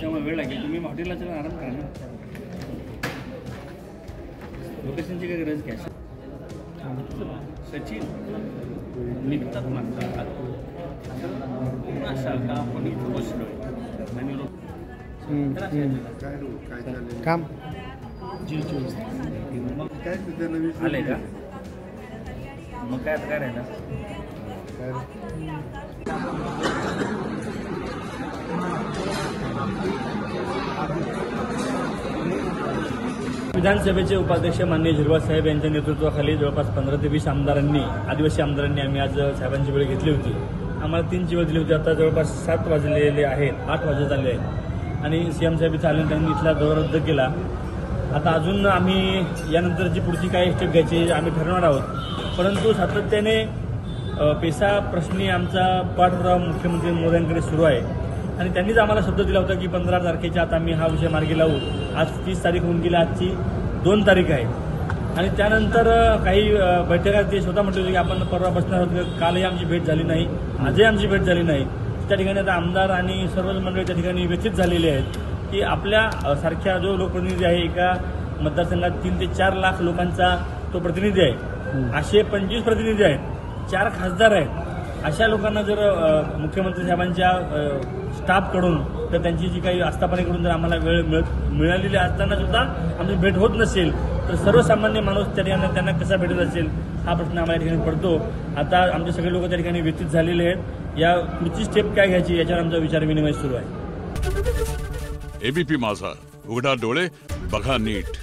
त्यामुळे वेळ लागेल. तुम्ही हॉटेलला चला, आराम करा ना. लोकेशनची काय गरज काय? सचिन निघतात मागतात का आपण इथं बसलोय काम आले का? मग काय आता काय राहिलं? विधानसभेचे उपाध्यक्ष माननीय झिरवाळ साहेब यांच्या नेतृत्वाखाली जवळपास 15 ते 20 आमदारांनी, आदिवासी आमदारांनी आम्ही आज साहेबांची वेळ घेतली होती. आम्हाला 3ची वेळ दिली होती. आता जवळपास 7 वाजलेले आहेत, 8 वाजत आले आहेत आणि सीएम साहेब इथं आले, त्यांनी इथला दौरा रद्द केला. आता अजून आम्ही यानंतरची पुढची काय स्टेप घ्यायची आम्ही ठरवणार आहोत. परंतु सातत्याने पेसा प्रश्नी आमचा पाठपुरावा मुख्यमंत्री मोदयांकडे सुरू आहे आणि त्यांनीच आम्हाला शब्द दिला होता की 15 तारखेच्या आत आम्ही हा विषय मार्गी लावू. आज 30 तारीख होऊन गेली, आजची 2 तारीख आहे आणि त्यानंतर काही बैठकात ते स्वतः म्हटले होते की आपण परवा बसणार आहोत. कालही आमची भेट झाली नाही, आजही आमची भेट झाली नाही. त्या ठिकाणी आता आमदार आणि सर्वच मंडळी त्या ठिकाणी व्यथित झालेले आहेत की आपल्या सारख्या जो लोकप्रतिनिधी आहे, एका मतदारसंघात 3 ते 4 लाख लोकांचा तो प्रतिनिधी आहे, असे 25 प्रतिनिधी आहेत, 4 खासदार आहेत. अशा लोकांना जर मुख्यमंत्री साहेबांच्या स्टाफकडून तर त्यांची जी काही आस्थापनेकडून जर आम्हाला वेळ मिळालेली असताना सुद्धा आमची भेट होत नसेल तर सर्वसामान्य माणूस त्या ठिकाणी त्यांना कसा भेटत असेल हा प्रश्न आम्हाला या ठिकाणी पडतो. आता आमचे सगळे लोक त्या ठिकाणी व्यथित झालेले आहेत. या पुढची स्टेप काय घ्यायची याच्यावर आमचा विचारविनिमय सुरू आहे. एबीपी माझा, उघडा डोळे बघा नीट.